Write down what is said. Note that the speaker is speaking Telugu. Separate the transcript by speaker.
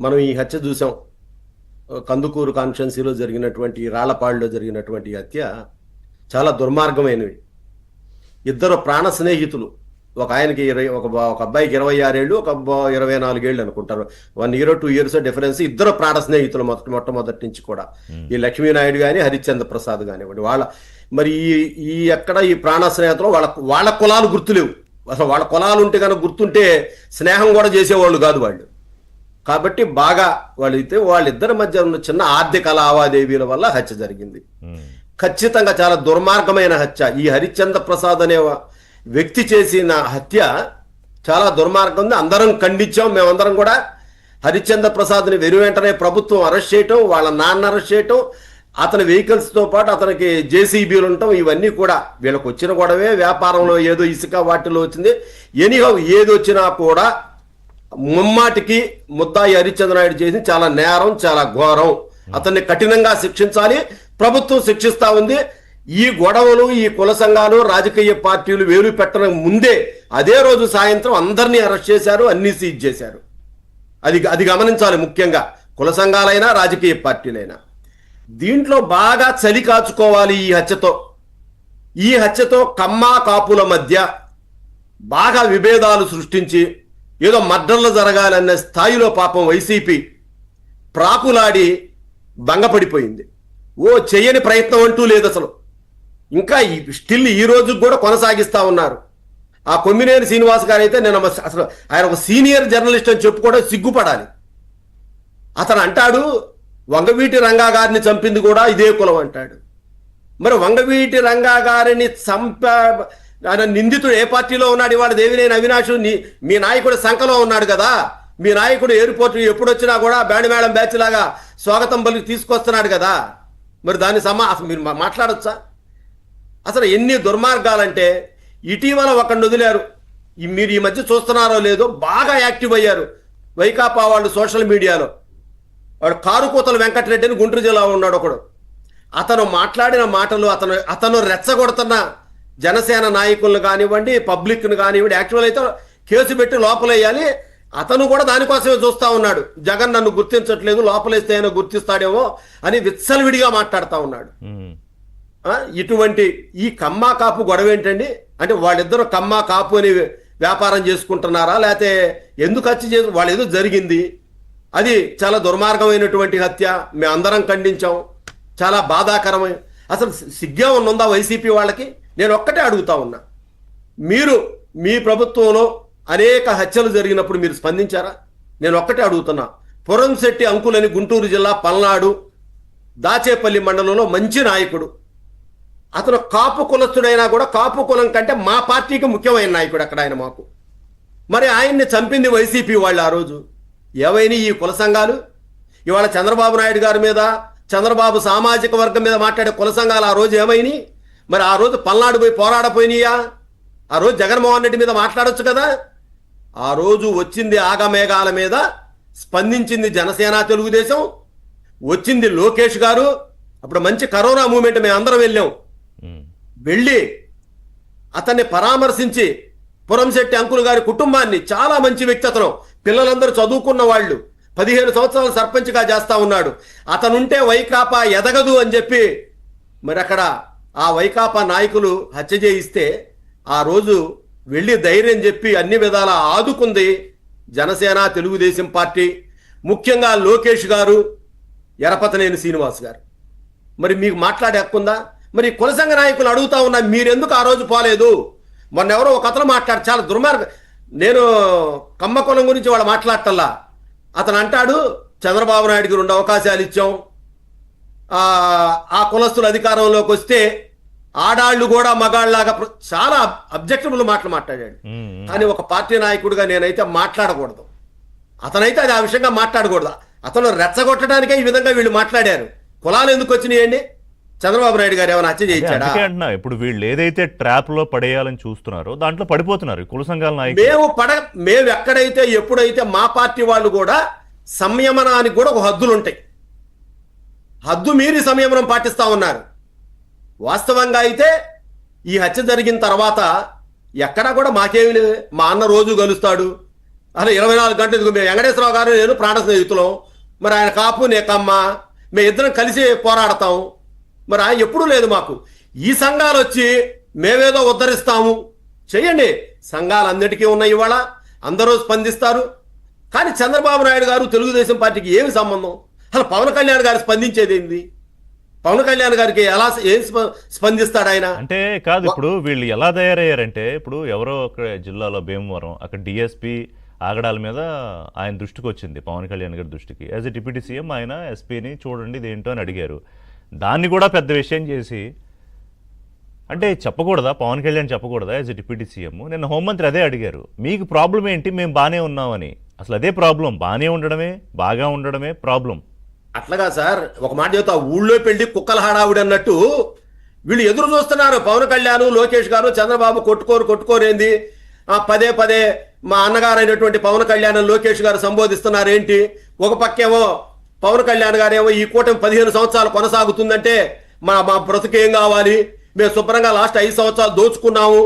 Speaker 1: మనం ఈ హత్య చూసాం. కందుకూరు కాన్స్టిట్యున్సీలో జరిగినటువంటి, రాళ్లపాడులో జరిగినటువంటి హత్య చాలా దుర్మార్గమైనవి. ఇద్దరు ప్రాణ స్నేహితులు, ఒక ఆయనకి ఒక అబ్బాయికి 26 ఏళ్ళు, ఒక 24 ఏళ్ళు అనుకుంటారు. 1 year 2 years డిఫరెన్స్. ఇద్దరు ప్రాణ స్నేహితులు మొట్టమొదటి నుంచి కూడా. ఈ లక్ష్మీనాయుడు కానీ హరిశ్చంద్ర ప్రసాద్ కానివ్వండి. మరి ఈ ఎక్కడ ఈ ప్రాణ స్నేహితులు వాళ్ళ కులాలు గుర్తులేవు. అసలు వాళ్ళ కులాలు ఉంటే కనుక గుర్తుంటే స్నేహం కూడా చేసేవాళ్ళు కాదు వాళ్ళు. కాబట్టి బాగా వాళ్ళిద్దరి మధ్య ఉన్న చిన్న ఆర్థిక లావాదేవీల వల్ల హత్య జరిగింది. ఖచ్చితంగా చాలా దుర్మార్గమైన హత్య. ఈ హరిశ్చంద్ర ప్రసాద్ అనే వ్యక్తి చేసిన హత్య చాలా దుర్మార్గం ఉంది. అందరం ఖండించాం. మేమందరం కూడా హరిశ్చంద్ర ప్రసాద్ని వెనువెంటనే ప్రభుత్వం అరెస్ట్ చేయటం, వాళ్ళ నాన్న అరెస్ట్ చేయటం, అతని వెహికల్స్తో పాటు అతనికి జేసీబీలు ఉండటం, ఇవన్నీ కూడా వీళ్ళకి వచ్చిన గొడవే. వ్యాపారంలో ఏదో ఇసుక వాటిలో వచ్చింది. ఎనీహౌ ఏది వచ్చినా కూడా ముమ్మాటికి ముద్దాయి హరిశ్చంద్ర నాయుడు చేసి చాలా నేరం, చాలా ఘోరం. అతన్ని కఠినంగా శిక్షించాలి. ప్రభుత్వం శిక్షిస్తా ఉంది. ఈ గొడవలు, ఈ కుల సంఘాలు, రాజకీయ పార్టీలు వేలు పెట్టడం ముందే అదే రోజు సాయంత్రం అందరినీ అరెస్ట్ చేశారు, అన్ని సీజ్ చేశారు. అది గమనించాలి. ముఖ్యంగా కుల సంఘాలైనా రాజకీయ పార్టీలైనా దీంట్లో బాగా చలి కాచుకోవాలి. ఈ హత్యతో కమ్మా కాపుల మధ్య బాగా విభేదాలు సృష్టించి ఏదో మర్డర్లు జరగాలన్న స్థాయిలో పాపం వైసీపీ ప్రాకులాడి భంగపడిపోయింది. చేయని ప్రయత్నం అంటూ లేదు అసలు. ఇంకా స్టిల్ ఈ రోజు కూడా కొనసాగిస్తా ఉన్నారు. ఆ కొమ్మినేని శ్రీనివాస్ గారు అయితే నేను అసలు ఆయన ఒక సీనియర్ జర్నలిస్ట్ అని చెప్పుకోవడం సిగ్గుపడాలి. అతను అంటాడు వంగవీటి రంగా గారిని చంపింది కూడా ఇదే కులం అంటాడు. మరి వంగవీటి రంగా గారిని ఆయన నిందితుడు ఏ పార్టీలో ఉన్నాడు? ఇవాళ దేవినేని అవినాష్ మీ నాయకుడు సంఖలో ఉన్నాడు కదా. మీ నాయకుడు ఎయిర్పోర్ట్ ఎప్పుడు వచ్చినా కూడా బ్యాండ్ మేళం బ్యాచ్ లాగా స్వాగతం పలికి తీసుకొస్తున్నాడు కదా. మరి దాని అసలు మీరు మాట్లాడొచ్చా? అసలు ఎన్ని దుర్మార్గాలంటే ఇటీవల ఒకరిని వదిలారు. మీరు ఈ మధ్య చూస్తున్నారో లేదో బాగా యాక్టివ్ అయ్యారు వైకాపా వాళ్ళు సోషల్ మీడియాలో. వాడు కారుకూతల వెంకటరెడ్డి అని గుంటూరు జిల్లా ఉన్నాడు ఒకడు. అతను మాట్లాడిన మాటలు, అతను రెచ్చగొడుతున్న జనసేన నాయకులను కానివ్వండి, పబ్లిక్ను కానివ్వండి, యాక్చువల్ అయితే కేసు పెట్టి లోపలేయాలి. అతను కూడా దానికోసమే చూస్తా ఉన్నాడు. జగన్ నన్ను గుర్తించట్లేదు, లోపలేస్తే అయినా గుర్తిస్తాడేమో అని విచ్చలవిడిగా మాట్లాడుతూ ఉన్నాడు. ఇటువంటి ఈ కమ్మా కాపు గొడవ ఏంటండి? అంటే వాళ్ళిద్దరూ కమ్మా కాపు అని వ్యాపారం చేసుకుంటున్నారా? లేకపోతే ఎందుకు హత్య చేసి వాళ్ళు ఏదో జరిగింది. అది చాలా దుర్మార్గమైనటువంటి హత్య. మేము అందరం ఖండించాం. చాలా బాధాకరమైన, అసలు సిగ్గే ఉందా వైసీపీ వాళ్ళకి? నేను ఒక్కటే అడుగుతా ఉన్నా, మీరు మీ ప్రభుత్వంలో అనేక హత్యలు జరిగినప్పుడు మీరు స్పందించారా? నేను ఒక్కటే అడుగుతున్నా. పురంశెట్టి అంకులని గుంటూరు జిల్లా పల్నాడు దాచేపల్లి మండలంలో మంచి నాయకుడు. అతను కాపు కులస్తుడైనా కూడా కాపు కులం కంటే మా పార్టీకి ముఖ్యమైన నాయకుడు అక్కడ ఆయన మాకు. మరి ఆయన్ని చంపింది వైసీపీ వాళ్ళు. ఆ రోజు ఏవైనా ఈ కుల సంఘాలు ఇవాళ చంద్రబాబు నాయుడు గారి మీద, చంద్రబాబు సామాజిక వర్గం మీద మాట్లాడే కుల సంఘాలు ఆ రోజు ఏమైనాయి? మరి ఆ రోజు పల్నాడు పోయి పోరాడపోయినాయా? ఆ రోజు జగన్మోహన్ రెడ్డి మీద మాట్లాడొచ్చు కదా. ఆ రోజు వచ్చింది ఆగమేఘాల మీద స్పందించింది జనసేన, తెలుగుదేశం. వచ్చింది లోకేష్ గారు. అప్పుడు మంచి కరోనా మూమెంట్ మేము అందరం వెళ్ళి అతన్ని పరామర్శించి పురంశెట్టి అంకుల్ గారి కుటుంబాన్ని, చాలా మంచి వ్యక్తి అతను, పిల్లలందరూ చదువుకున్న వాళ్ళు, 15 సంవత్సరాలు సర్పంచ్గా చేస్తా ఉన్నాడు. అతనుంటే వైకాపా ఎదగదు అని చెప్పి మరి అక్కడ ఆ వైకాపా నాయకులు హత్య చేయిస్తే ఆ రోజు వెళ్ళి ధైర్యం చెప్పి అన్ని విధాలా ఆదుకుంది జనసేన, తెలుగుదేశం పార్టీ, ముఖ్యంగా లోకేష్ గారు, ఎరపతనేని శ్రీనివాస్ గారు. మరి మీకు మాట్లాడే హక్కుందా? మరి కుల సంఘ నాయకులు అడుగుతా ఉన్నా, మీరెందుకు ఆ రోజు పోలేదు? మొన్న ఎవరో ఒక అతను మాట్లాడు, చాలా దుర్మార్గం. నేను కమ్మ కులం గురించి వాళ్ళు మాట్లాడటల్లా. అతను అంటాడు చంద్రబాబు నాయుడికి 2 అవకాశాలు ఇచ్చాం, ఆ కులస్తులు అధికారంలోకి వస్తే ఆడాళ్ళు కూడా మగాళ్ళలాగా, చాలా అబ్జెక్టివ్ మాటలు మాట్లాడాడు. కానీ ఒక పార్టీ నాయకుడిగా నేనైతే మాట్లాడకూడదు. అతనైతే అది ఆ విషయంగా మాట్లాడకూడదు. అతను రెచ్చగొట్టడానికే ఈ విధంగా వీళ్ళు మాట్లాడారు. కులాలు ఎందుకు వచ్చినాయండి? చంద్రబాబు నాయుడు గారు ఏమైనా హత్య చేయించాడా?
Speaker 2: ఇప్పుడు వీళ్ళు ఏదైతే ట్రాప్ లో పడేయాలని చూస్తున్నారో దాంట్లో పడిపోతున్నారు కుల సంఘాల నాయకులు.
Speaker 1: మేము ఎక్కడైతే ఎప్పుడైతే మా పార్టీ వాళ్ళు కూడా సంయమనానికి కూడా ఒక హద్దులు ఉంటాయి. హద్దు మీరి సంయమనం పాటిస్తా ఉన్నారు. వాస్తవంగా అయితే ఈ హత్య జరిగిన తర్వాత ఎక్కడా కూడా మాకేమి లేదు. మా అన్న రోజు కలుస్తాడు, అలా 24 గంటలు ఎందుకు? మేము వెంకటేశ్వరరావు గారు నేను ప్రాణ స్నేహితులం, మరి ఆయన కాపు నే కమ్మ, మేము ఇద్దరం కలిసి పోరాడతాం. మరి ఆయన ఎప్పుడూ లేదు మాకు. ఈ సంఘాలు వచ్చి మేమేదో ఉద్ధరిస్తాము చెయ్యండి, సంఘాలు అన్నిటికీ ఉన్నాయి, ఇవాళ అందరూ స్పందిస్తారు. కానీ చంద్రబాబు నాయుడు గారు తెలుగుదేశం పార్టీకి ఏమి సంబంధం? అసలు పవన్ కళ్యాణ్ గారు స్పందించేది ఏంది? పవన్ కళ్యాణ్ గారికి ఎలా ఏం స్పందిస్తాడు ఆయన?
Speaker 2: అంటే కాదు, ఇప్పుడు వీళ్ళు ఎలా తయారయ్యారంటే, ఇప్పుడు ఎవరో ఒక జిల్లాలో భీమవరం అక్కడ డిఎస్పీ ఆగడాల మీద ఆయన దృష్టికి వచ్చింది, పవన్ కళ్యాణ్ గారి దృష్టికి. యాజ్ ఎ డిప్యూటీ సీఎం ఆయన ఎస్పీని చూడండి ఇదేంటో అని అడిగారు. దాన్ని కూడా పెద్ద విషయం చేసి, అంటే చెప్పకూడదా పవన్ కళ్యాణ్ చెప్పకూడదా యాజ్ ఎ డిప్యూటీ సీఎం? నిన్న హోంమంత్రి అదే అడిగారు, మీకు ప్రాబ్లం ఏంటి, మేము బాగానే ఉన్నామని. అసలు అదే ప్రాబ్లం, బాగానే ఉండడమే, బాగా ఉండడమే ప్రాబ్లం.
Speaker 1: అట్లాగా సార్, ఒక మాట చెబుతా, ఊళ్ళో పెళ్లి కుక్కల హడావుడి అన్నట్టు వీళ్ళు ఎదురు చూస్తున్నారు. పవన్ కళ్యాణ్, లోకేష్ గారు, చంద్రబాబు కొట్టుకోరేంది? పదే పదే మా అన్నగారు అయినటువంటి పవన్ కళ్యాణ్, లోకేష్ గారు సంబోధిస్తున్నారు ఏంటి? ఒక పక్కేమో పవన్ కళ్యాణ్ గారేమో ఈ కూటమి 15 సంవత్సరాలు కొనసాగుతుందంటే మా బ్రతుకేం కావాలి, మేము శుభ్రంగా లాస్ట్ 5 సంవత్సరాలు దాచుకున్నాము.